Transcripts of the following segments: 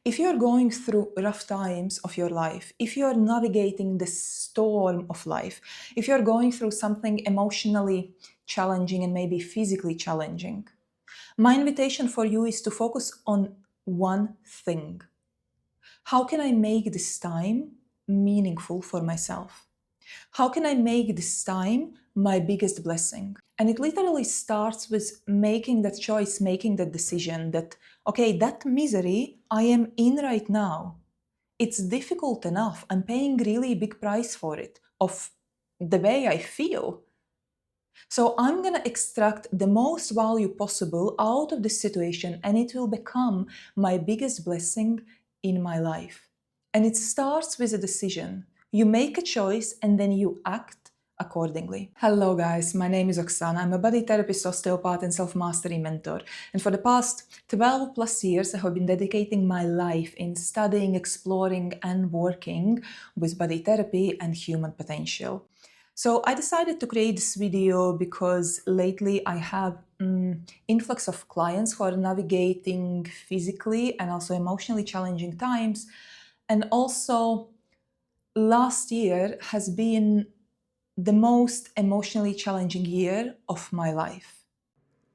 If you're going through rough times of your life, if you're navigating the storm of life, if you're going through something emotionally challenging and maybe physically challenging, my invitation for you is to focus on one thing. How can I make this time meaningful for myself? How can I make this time my biggest blessing? And it literally starts with making that choice, making that decision that, okay, that misery I am in right now, it's difficult enough. I'm paying really big price for it, of the way I feel. So I'm going to extract the most value possible out of this situation, and it will become my biggest blessing in my life. And it starts with a decision. You make a choice and then you act accordingly. Hello guys, my name is Oksana. I'm a body therapist, osteopath and self-mastery mentor. And for the past 12 plus years, I have been dedicating my life in studying, exploring and working with body therapy and human potential. So I decided to create this video because lately I have influx of clients who are navigating physically and also emotionally challenging times. And also last year has been the most emotionally challenging year of my life.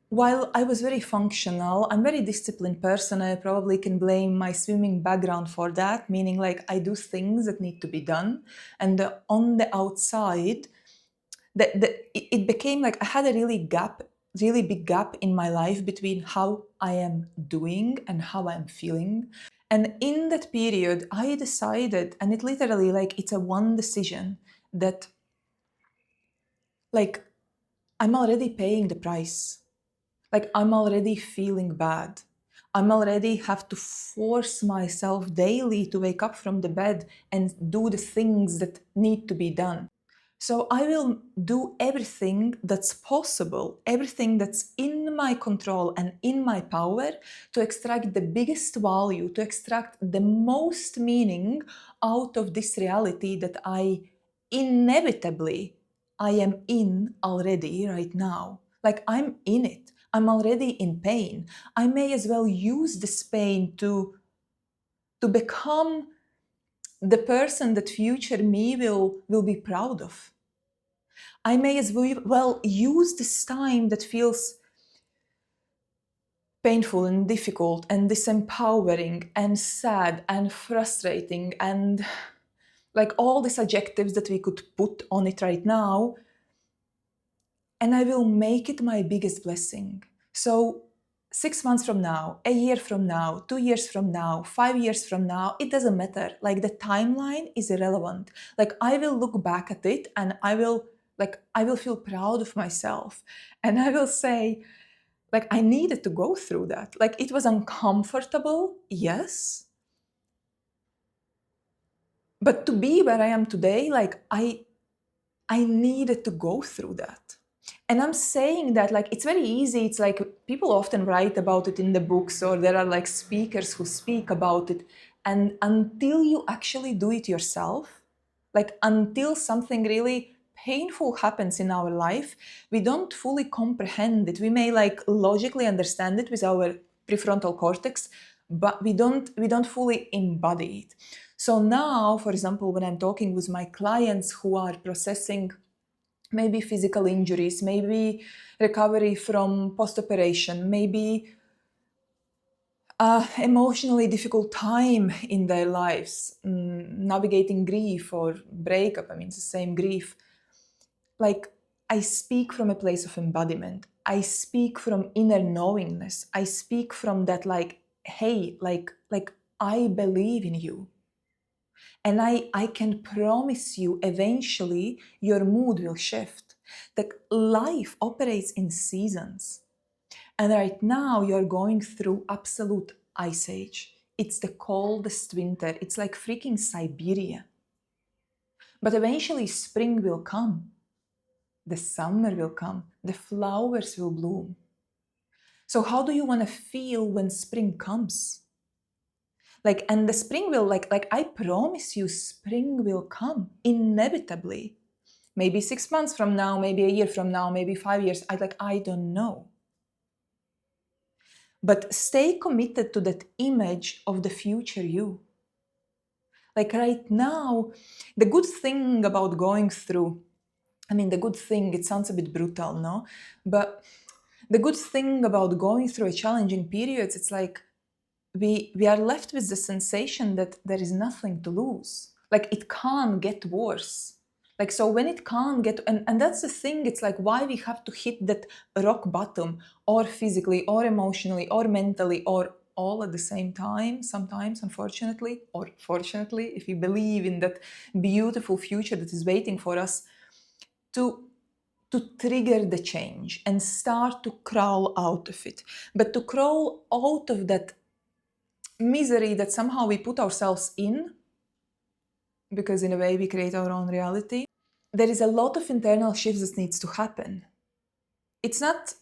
While I was very functional, I'm a very disciplined person. I probably can blame my swimming background for that, meaning like I do things that need to be done. And on the outside, it became like I had a really big gap in my life between how I am doing and how I'm feeling. And in that period, I decided, and it literally like it's a one decision that like I'm already paying the price. Like I'm already feeling bad. I'm already have to force myself daily to wake up from the bed and do the things that need to be done. So I will do everything that's possible, everything that's in my control and in my power to extract the biggest value, to extract the most meaning out of this reality that I am in already right now. Like I'm in it. I'm already in pain. I may as well use this pain to become the person that future me will be proud of. I may as well use this time that feels painful and difficult and disempowering and sad and frustrating and like all these adjectives that we could put on it right now, and I will make it my biggest blessing. So 6 months from now, a year from now, 2 years from now, 5 years from now, it doesn't matter. Like the timeline is irrelevant. Like I will look back at it and I will feel proud of myself. And I will say, like, I needed to go through that. Like it was uncomfortable, yes. But to be where I am today, like I needed to go through that. And I'm saying that like it's very easy. It's like people often write about it in the books, or there are like speakers who speak about it. And until you actually do it yourself, like until something really painful happens in our life, we don't fully comprehend it. We may like logically understand it with our prefrontal cortex, but we don't fully embody it. So now, for example, when I'm talking with my clients who are processing maybe physical injuries, maybe recovery from post-operation, maybe emotionally difficult time in their lives, navigating grief or breakup, I mean, it's the same grief. Like, I speak from a place of embodiment. I speak from inner knowingness. I speak from that, like, hey, like I believe in you. And I can promise you eventually your mood will shift. That life operates in seasons. And right now you're going through absolute ice age. It's the coldest winter. It's like freaking Siberia. But eventually spring will come. The summer will come. The flowers will bloom. So how do you want to feel when spring comes? Like, and the spring will, like I promise you, spring will come inevitably. Maybe 6 months from now, maybe a year from now, maybe 5 years. I don't know. but stay committed to that image of the future you. Like right now, the good thing about going through, the good thing, it sounds a bit brutal, no? But the good thing about going through a challenging period, it's like we are left with the sensation that there is nothing to lose. Like it can't get worse. Like, so when it can't get, and that's the thing, it's like why we have to hit that rock bottom, or physically, or emotionally, or mentally, or all at the same time, sometimes, unfortunately, or fortunately, if we believe in that beautiful future that is waiting for us, to trigger the change and start to crawl out of it. But to crawl out of that misery that somehow we put ourselves in, because in a way we create our own reality, there is a lot of internal shifts that needs to happen. It's not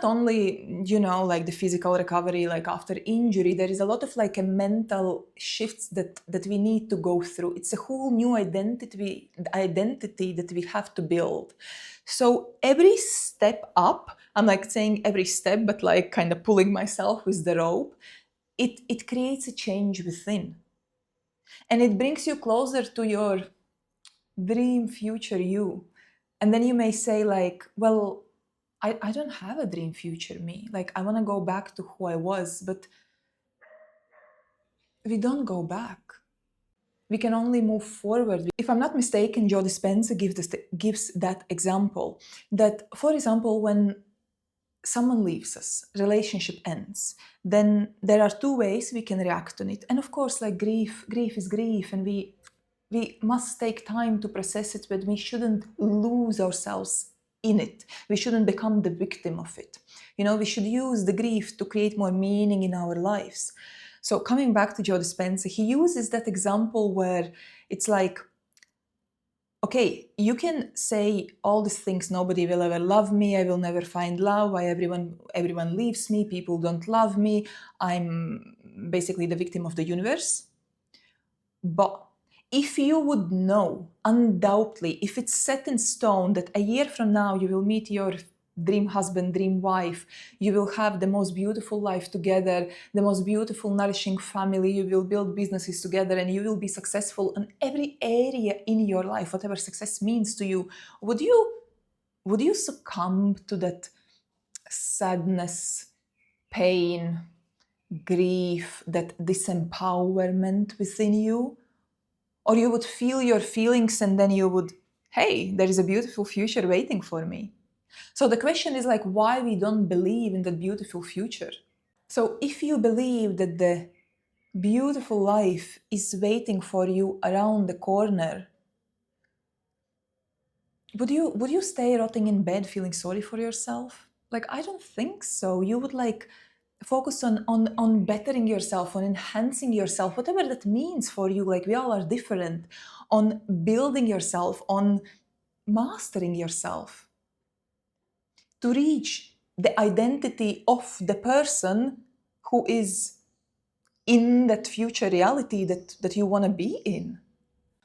only, like the physical recovery, like after injury, there is a lot of like a mental shifts that we need to go through. It's a whole new identity that we have to build. So every step up, I'm like saying every step, but like kind of pulling myself with the rope, it creates a change within. And it brings you closer to your dream future you. And then you may say like, well, I don't have a dream future me. Like I want to go back to who I was, but we don't go back. We can only move forward. If I'm not mistaken, Joe Dispenza gives that example. That, for example, when someone leaves us, relationship ends, then there are two ways we can react on it. And of course, like grief is grief, and we must take time to process it, but we shouldn't lose ourselves in it. We shouldn't become the victim of it. We should use the grief to create more meaning in our lives. So coming back to Joe Dispenza, he uses that example where it's like, okay, you can say all these things, nobody will ever love me, I will never find love, why everyone leaves me, people don't love me, I'm basically the victim of the universe. But if you would know, undoubtedly, if it's set in stone that a year from now you will meet your dream husband, dream wife, you will have the most beautiful life together, the most beautiful, nourishing family, you will build businesses together, and you will be successful in every area in your life, whatever success means to you, would you succumb to that sadness, pain, grief, that disempowerment within you? Or you would feel your feelings and then you would, hey, there is a beautiful future waiting for me. So the question is like why we don't believe in that beautiful future. So if you believe that the beautiful life is waiting for you around the corner, would you stay rotting in bed feeling sorry for yourself? Like, I don't think so. You would like focus on bettering yourself, on enhancing yourself, whatever that means for you. Like, we all are different. On building yourself, on mastering yourself to reach the identity of the person who is in that future reality that you want to be in.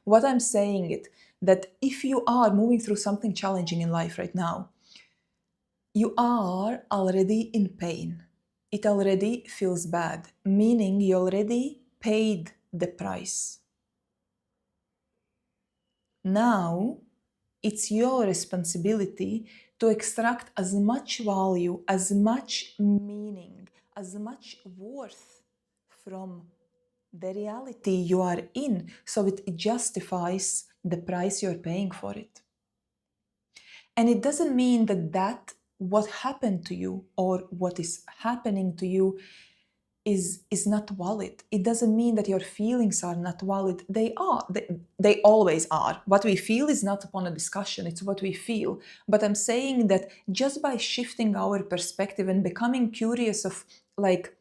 What I'm saying is that if you are moving through something challenging in life right now, you are already in pain. It already feels bad, meaning you already paid the price. Now, it's your responsibility to extract as much value, as much meaning, as much worth from the reality you are in, so it justifies the price you're paying for it. And it doesn't mean that what happened to you or what is happening to you is not valid. It doesn't mean that your feelings are not valid. They are. They always are. What we feel is not upon a discussion. It's what we feel. But I'm saying that just by shifting our perspective and becoming curious of like,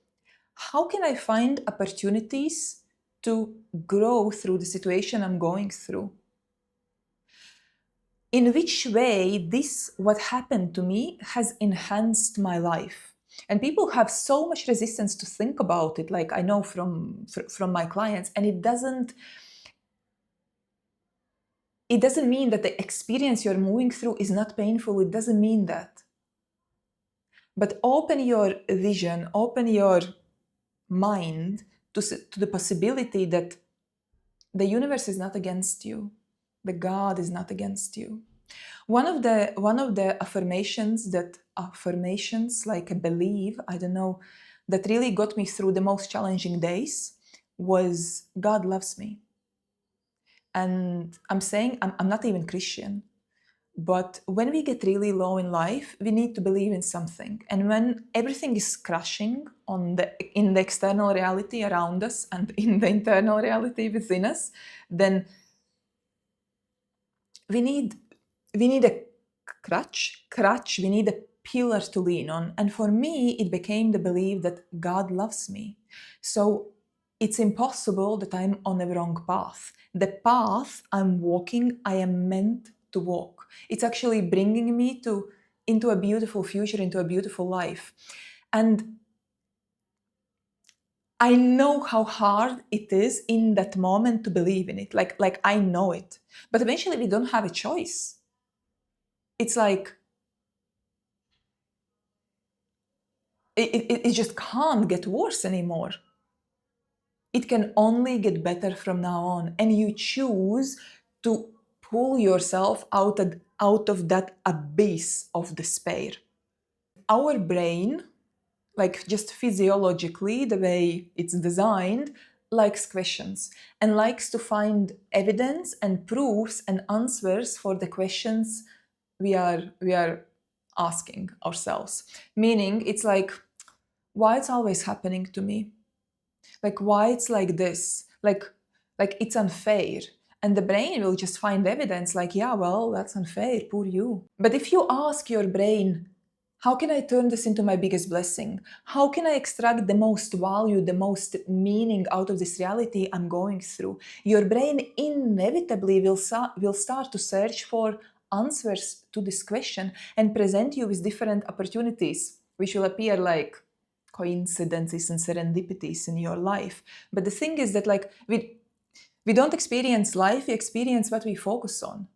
how can I find opportunities to grow through the situation I'm going through? In which way this, what happened to me, has enhanced my life? And people have so much resistance to think about it, like I know from my clients, and it doesn't mean that the experience you're moving through is not painful. It doesn't mean that. But open your vision, open your mind to the possibility that the universe is not against you, the God is not against you. One of the affirmations like a belief, I don't know, that really got me through the most challenging days was God loves me. And I'm saying I'm not even Christian, but when we get really low in life, we need to believe in something. And when everything is crashing in the external reality around us and in the internal reality within us, then we need a crutch, we need a pillar to lean on. And for me, it became the belief that God loves me. So it's impossible that I'm on a wrong path. The path I'm walking, I am meant to walk. It's actually bringing me into a beautiful future, into a beautiful life. And I know how hard it is in that moment to believe in it. Like I know it. But eventually we don't have a choice. It's like it just can't get worse anymore. It can only get better from now on. And you choose to pull yourself out of that abyss of despair. Our brain, like just physiologically, the way it's designed, likes questions and likes to find evidence and proofs and answers for the questions we are asking ourselves. Meaning, it's like, why it's always happening to me? Like, why it's like this? Like it's unfair. And the brain will just find evidence like, yeah, well, that's unfair, poor you. But if you ask your brain, how can I turn this into my biggest blessing? How can I extract the most value, the most meaning out of this reality I'm going through? Your brain inevitably will start to search for answers to this question and present you with different opportunities, which will appear like coincidences and serendipities in your life. But the thing is that like we don't experience life, we experience what we focus on.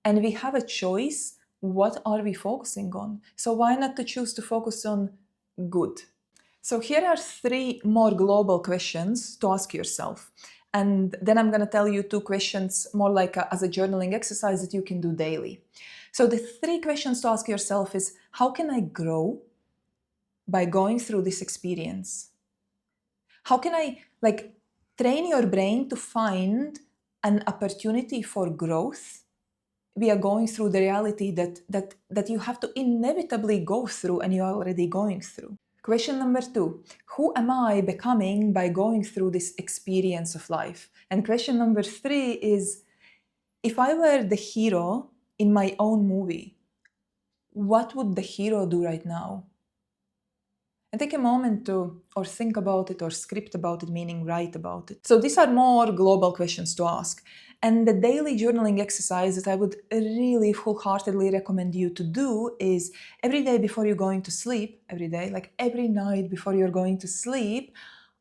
And we have a choice, what are we focusing on? So why not to choose to focus on good? So here are 3 more global questions to ask yourself. And then I'm going to tell you 2 questions more like as a journaling exercise that you can do daily. So the 3 questions to ask yourself is, how can I grow by going through this experience? How can I train your brain to find an opportunity for growth? We are going through the reality that you have to inevitably go through and you're already going through. Question number 2, who am I becoming by going through this experience of life? And question number 3 is, if I were the hero in my own movie, what would the hero do right now? And take a moment to or think about it or script about it, meaning write about it. So these are more global questions to ask. And the daily journaling exercise that I would really wholeheartedly recommend you to do is every day before you're going to sleep, every day, like every night before you're going to sleep,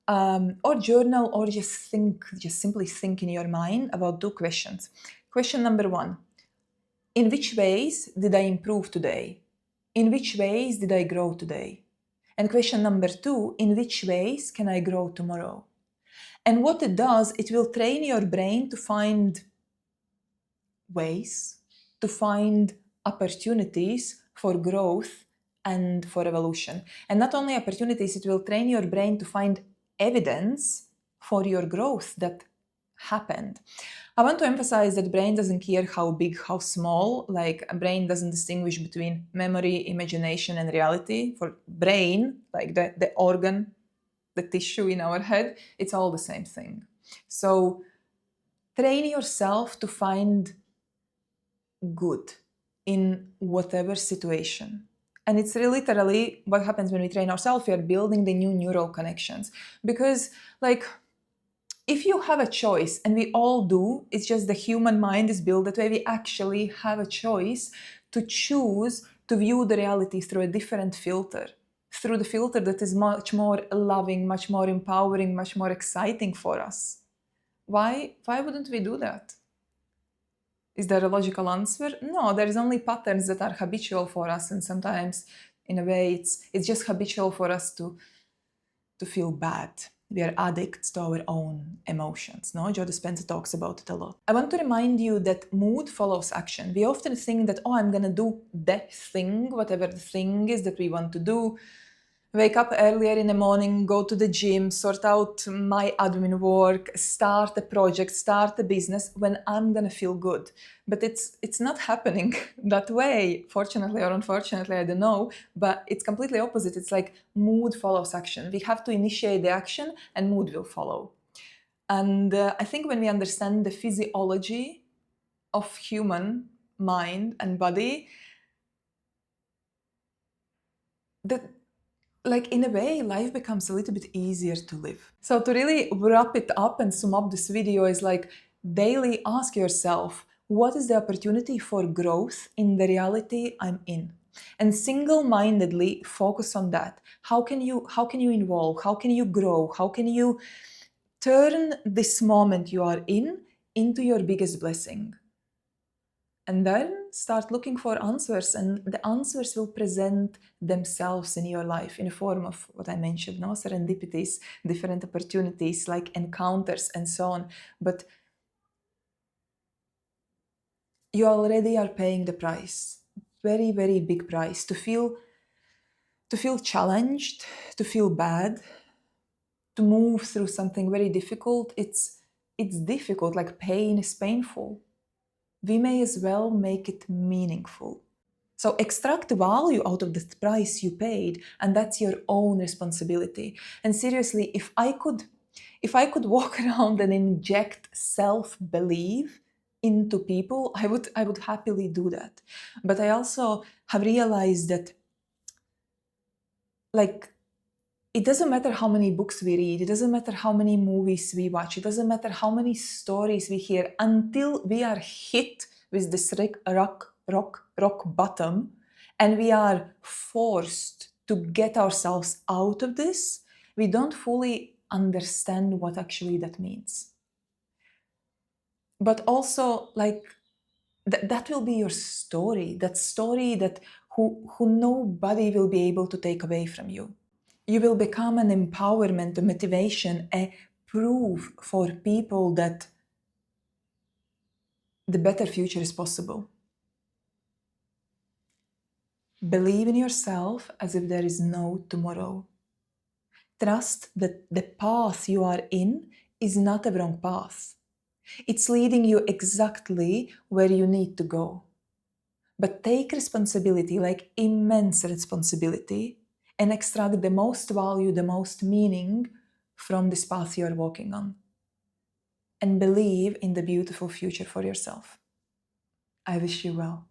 or journal or just simply think in your mind about 2 questions. Question number 1, in which ways did I improve today? In which ways did I grow today? And question number 2, in which ways can I grow tomorrow? And what it does, it will train your brain to find ways, to find opportunities for growth and for evolution. And not only opportunities, it will train your brain to find evidence for your growth that happened. I want to emphasize that brain doesn't care how big, how small, like a brain doesn't distinguish between memory, imagination, and reality. For brain, like the organ, the tissue in our head, it's all the same thing. So train yourself to find good in whatever situation. And it's really literally what happens when we train ourselves. We are building the new neural connections. Because if you have a choice, and we all do, it's just the human mind is built that way, we actually have a choice to choose to view the reality through a different filter, through the filter that is much more loving, much more empowering, much more exciting for us. Why wouldn't we do that? Is there a logical answer? No, there is only patterns that are habitual for us, and sometimes In a way, it's just habitual for us to feel bad. We are addicts to our own emotions. No, Joe Dispenza talks about it a lot. I want to remind you that mood follows action. We often think that, oh, I'm gonna do that thing, whatever the thing is that we want to do. Wake up earlier in the morning, go to the gym, sort out my admin work, start a project, start a business when I'm gonna feel good. But it's not happening that way, fortunately or unfortunately, I don't know, but it's completely opposite. It's like mood follows action. We have to initiate the action and mood will follow. And I think when we understand the physiology of human mind and body, that like in a way, life becomes a little bit easier to live. So to really wrap it up and sum up this video is like daily ask yourself, what is the opportunity for growth in the reality I'm in? And single-mindedly focus on that. How can you involve? How can you grow? How can you turn this moment you are in into your biggest blessing? And then start looking for answers, and the answers will present themselves in your life in the form of what I mentioned, no? Serendipities, different opportunities, like encounters and so on. But you already are paying the price, very, very big price, to feel challenged, to feel bad, to move through something very difficult. It's difficult, like pain is painful. We may as well make it meaningful. So extract value out of the price you paid, and that's your own responsibility. And seriously, if I could walk around and inject self-belief into people, I would happily do that. But I also have realized that, like, it doesn't matter how many books we read, it doesn't matter how many movies we watch, it doesn't matter how many stories we hear, until we are hit with this rock bottom and we are forced to get ourselves out of this, we don't fully understand what actually that means. But also, like, that will be your story, that story that who nobody will be able to take away from you. You will become an empowerment, a motivation, a proof for people that the better future is possible. Believe in yourself as if there is no tomorrow. Trust that the path you are in is not a wrong path. It's leading you exactly where you need to go. But take responsibility, like immense responsibility, and extract the most value, the most meaning from this path you are walking on. And believe in the beautiful future for yourself. I wish you well.